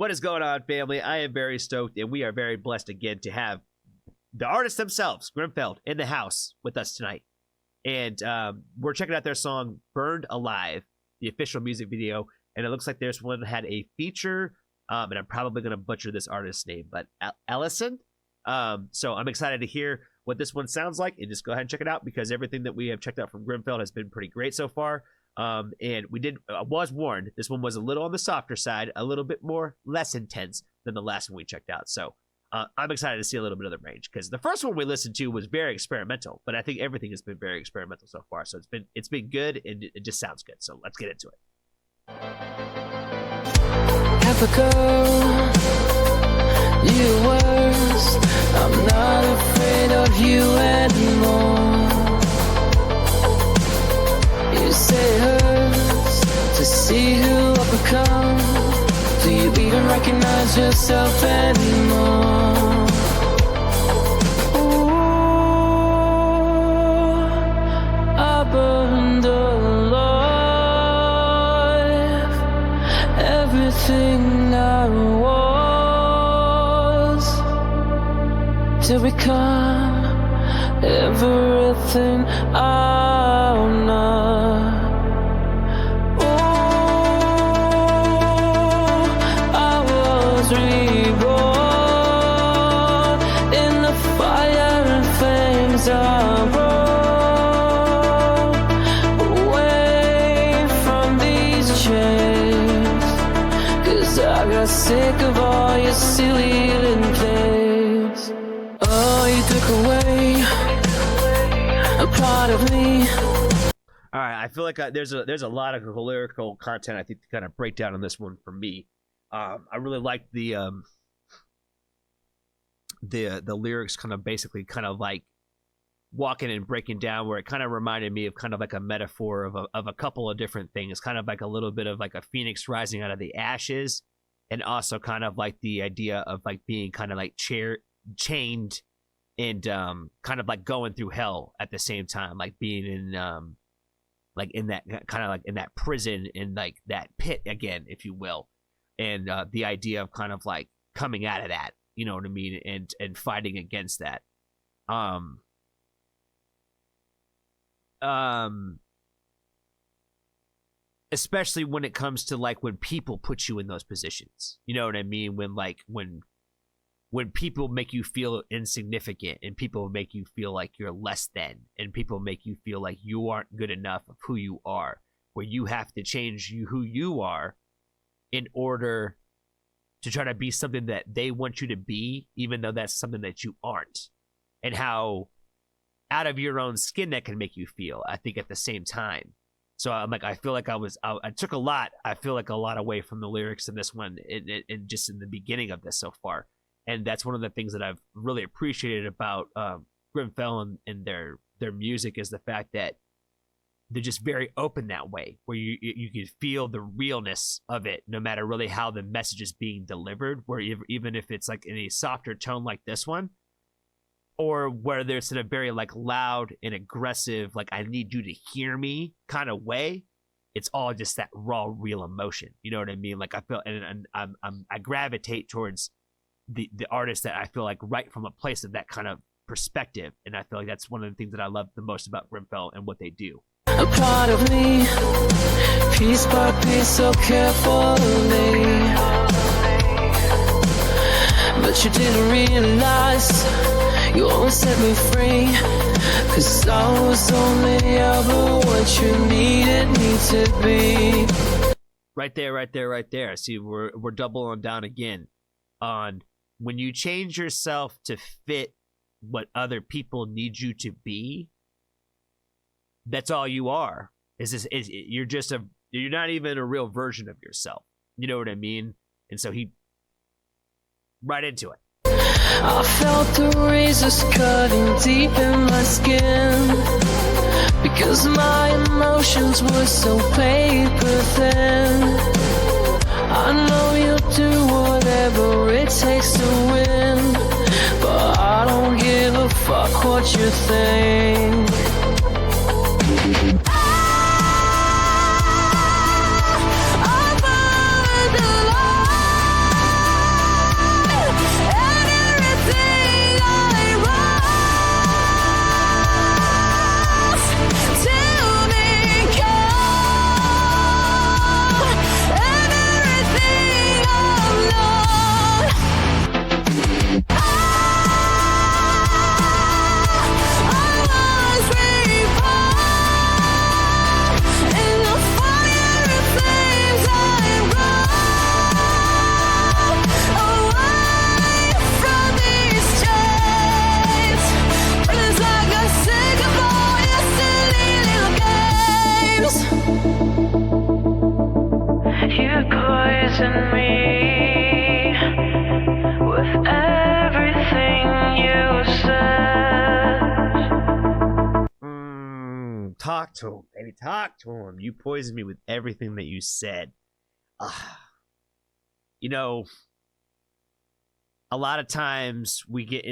What is going on, family? I am very stoked, and we are very blessed again to have the artists themselves, Grimfel, in the house with us tonight. And we're checking out their song, Burned Alive, the official music video. And it looks like there's one that had a feature, and I'm probably going to butcher this artist's name, but Ellison. So I'm excited to hear what this one sounds like, and just go ahead and check it out, because everything that we have checked out from Grimfel has been pretty great so far. And we was warned, this one was a little on the softer side, a little bit less intense than the last one we checked out. So I'm excited to see a little bit of the range, because the first one we listened to was very experimental, but I think everything has been very experimental so far. So it's been good, and it just sounds good. So let's get into it. Africa, you worst. I'm not afraid of you anymore. You say it hurts to see who I've become. Do you even recognize yourself anymore? Ooh, I burned alive. Everything I was to become everything I'm not. Reborn in the fire and flames I broke away from these chains, 'cause I got sick of all your silly little games. Oh, you took away a part of me. All right, I feel like there's a lot of lyrical content I think to kind of break down on this one for me. I really like the lyrics, kind of basically kind of like walking and breaking down, where it kind of reminded me of kind of like a metaphor of a couple of different things, kind of like a little bit of like a phoenix rising out of the ashes, and also kind of like the idea of like being kind of like chained and kind of like going through hell at the same time, like being in like in that kind of like in that prison, in like that pit again, if you will. And the idea of kind of like coming out of that, you know what I mean, and fighting against that. Especially when it comes to like when people put you in those positions, you know what I mean? When people make you feel insignificant, and people make you feel like you're less than, and people make you feel like you aren't good enough of who you are, where you have to change who you are in order to try to be something that they want you to be, even though that's something that you aren't. And how out of your own skin that can make you feel, I think, at the same time. So I'm like, I feel like I took a lot, I feel like a lot away from the lyrics in this one, and just in the beginning of this so far. And that's one of the things that I've really appreciated about Grimfel and their music, is the fact that they're just very open that way, where you can feel the realness of it, no matter really how the message is being delivered, where even if it's like in a softer tone like this one, or where there's in a very like loud and aggressive, like I need you to hear me kind of way, it's all just that raw, real emotion. You know what I mean? Like I feel, and I gravitate towards the artists that I feel like write from a place of that kind of perspective, and I feel like that's one of the things that I love the most about Grimfel and what they do. A part of me, piece by piece, so carefully. But you didn't realize you always set me free, 'cause I was only ever what you needed me to be. Right there. See, we're doubling down again on when you change yourself to fit what other people need you to be. That's all you are. You're not even a real version of yourself. You know what I mean? And so he right into it. I felt the razors cutting deep in my skin, because my emotions were so paper thin. I know you'll do whatever it takes to win, but I don't give a fuck what you think. I burned alive. talk to him, baby. Talk to him. You poisoned me with everything that you said. You know, a lot of times we get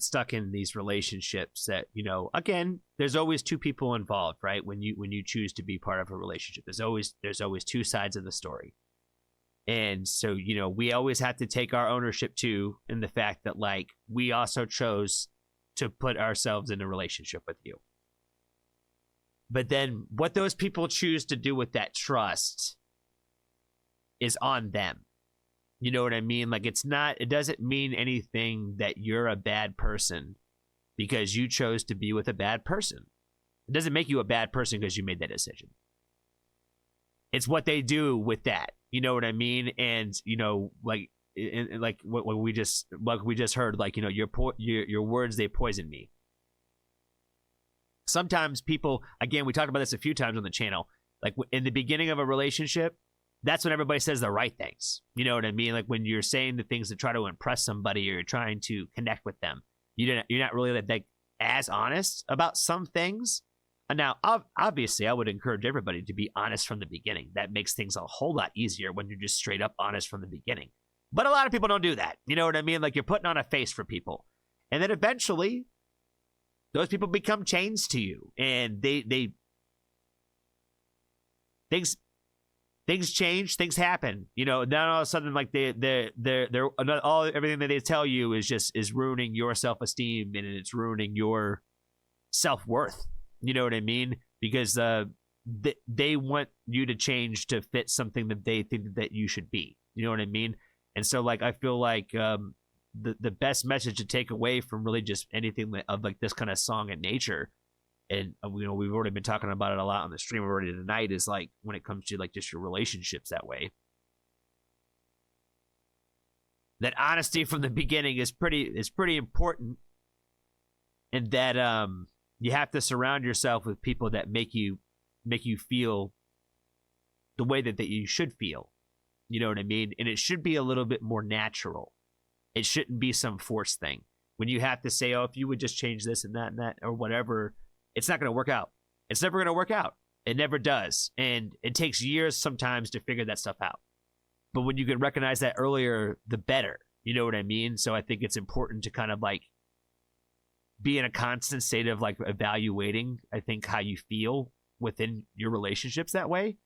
stuck in these relationships that, you know, again, there's always two people involved, right? When you choose to be part of a relationship, there's always two sides of the story. And so, you know, we always have to take our ownership too, in the fact that, like, we also chose to put ourselves in a relationship with you. But then what those people choose to do with that trust is on them. You know what I mean? Like, it doesn't mean anything that you're a bad person because you chose to be with a bad person. It doesn't make you a bad person because you made that decision. It's what they do with that. You know what I mean? And, you know, like what we just heard, like, you know, your words, they poison me. Sometimes people, again, we talked about this a few times on the channel, like in the beginning of a relationship, that's when everybody says the right things. You know what I mean? Like when you're saying the things to try to impress somebody or you're trying to connect with them, you're not really like as honest about some things. And now, obviously, I would encourage everybody to be honest from the beginning. That makes things a whole lot easier when you're just straight up honest from the beginning. But a lot of people don't do that. You know what I mean? Like, you're putting on a face for people. And then eventually, those people become chains to you. And things change, things happen. You know, then all of a sudden, like, everything that they tell you is ruining your self-esteem, and it's ruining your self-worth. You know what I mean? Because they want you to change to fit something that they think that you should be. You know what I mean? And so, like, I feel like the best message to take away from really just anything of like this kind of song in nature, and you know, we've already been talking about it a lot on the stream already tonight, is like when it comes to like just your relationships that way, that honesty from the beginning is pretty important, and that you have to surround yourself with people that make you feel the way that you should feel. You know what I mean? And it should be a little bit more natural. It shouldn't be some forced thing. When you have to say, oh, if you would just change this and that or whatever, it's not going to work out. It's never going to work out. It never does. And it takes years sometimes to figure that stuff out. But when you can recognize that earlier, the better. You know what I mean? So I think it's important to kind of like be in a constant state of like evaluating, I think, how you feel within your relationships that way.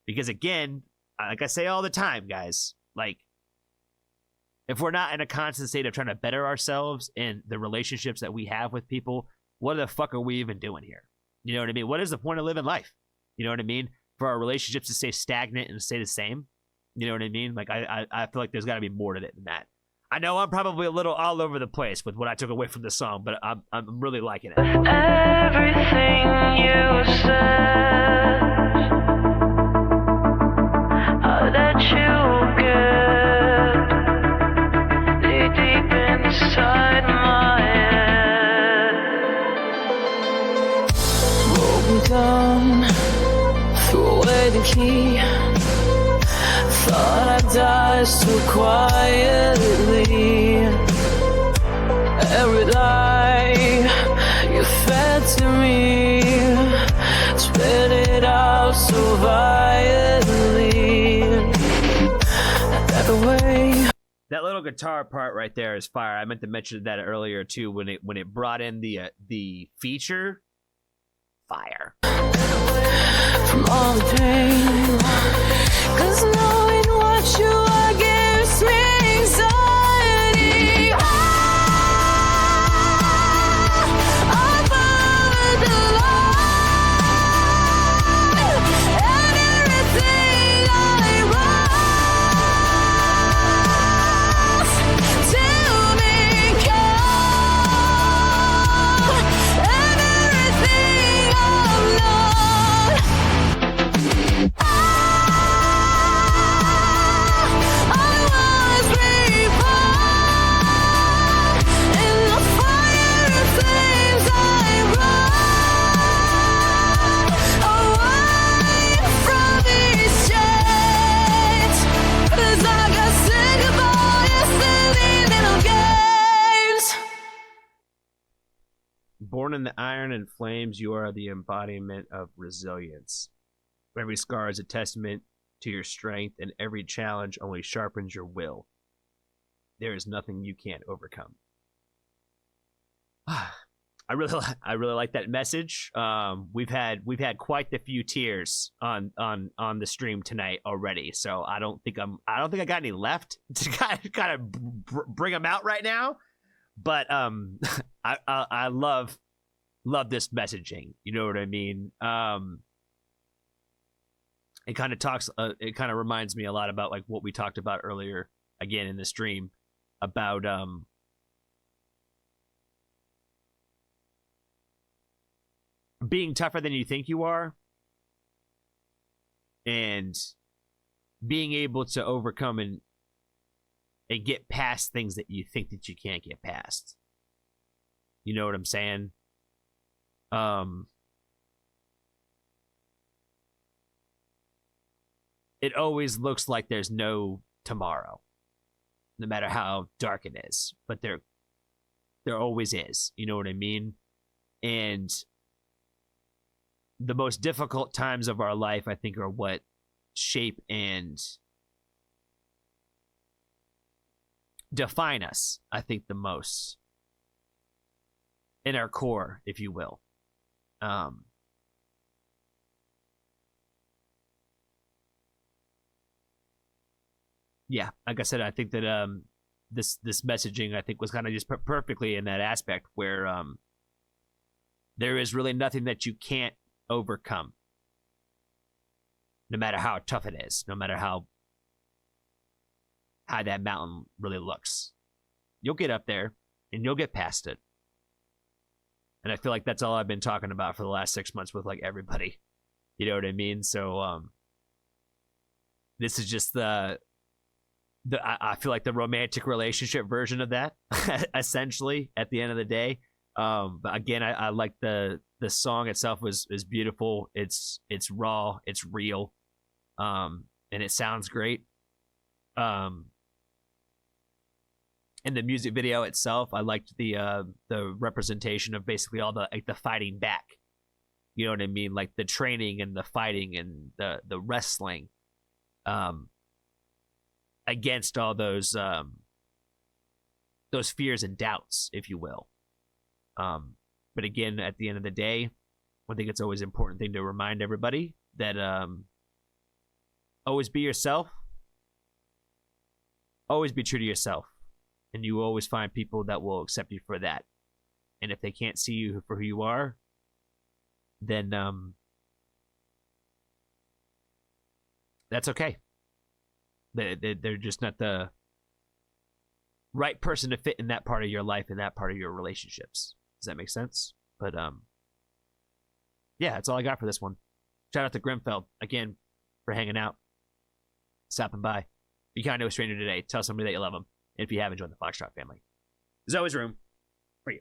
Because again, like I say all the time, guys, like if we're not in a constant state of trying to better ourselves in the relationships that we have with people, what the fuck are we even doing here? You know what I mean? What is the point of living life? You know what I mean? For our relationships to stay stagnant and stay the same. You know what I mean? Like I feel like there's got to be more to it than that. I know I'm probably a little all over the place with what I took away from the song, but I'm really liking it. Everything you said, that you get deep inside my head. Broke down, threw away the key. Thought I'd die so quietly. Every lie you fed to me, spit it out so violently. That little guitar part right there is fire. I meant to mention that earlier too when it brought in the feature. Fire. From all the pain, 'cause knowing what you are gives me anxiety. I followed the line, and everything I was till me come, and everything I'm not. I Born in the iron and flames, you are the embodiment of resilience. Every scar is a testament to your strength, and every challenge only sharpens your will. There is nothing you can't overcome. I really like that message. We've had quite the few tears on the stream tonight already, so I don't think I got any left to kind of bring them out right now. But I love this messaging. You know what I mean? It kind of talks. It kind of reminds me a lot about like what we talked about earlier again in the stream about being tougher than you think you are, and being able to overcome and get past things that you think that you can't get past. You know what I'm saying? It always looks like there's no tomorrow, no matter how dark it is, but there always is. You know what I mean? And the most difficult times of our life, I think, are what shape and define us, I think, the most in our core, if you will. Yeah, like I said, I think that this messaging, I think, was kind of just perfectly in that aspect where there is really nothing that you can't overcome, no matter how tough it is, no matter how high that mountain really looks. You'll get up there and you'll get past it. And I feel like that's all I've been talking about for the last 6 months with like everybody. You know what I mean? So this is just I feel like the romantic relationship version of that, essentially, at the end of the day. But again, I like the song itself is beautiful. It's raw, it's real, and it sounds great. In the music video itself, I liked the representation of basically all the fighting back. You know what I mean? Like the training and the fighting and the wrestling against all those fears and doubts, if you will. But again, at the end of the day, I think it's always an important thing to remind everybody that always be yourself. Always be true to yourself. And you will always find people that will accept you for that. And if they can't see you for who you are, then that's okay. They're just not the right person to fit in that part of your life and that part of your relationships. Does that make sense? But yeah, that's all I got for this one. Shout out to Grimfel again for hanging out, stopping by. Be kind to a stranger today. Tell somebody that you love them. And if you haven't, join the Foxtrot family. There's always room for you.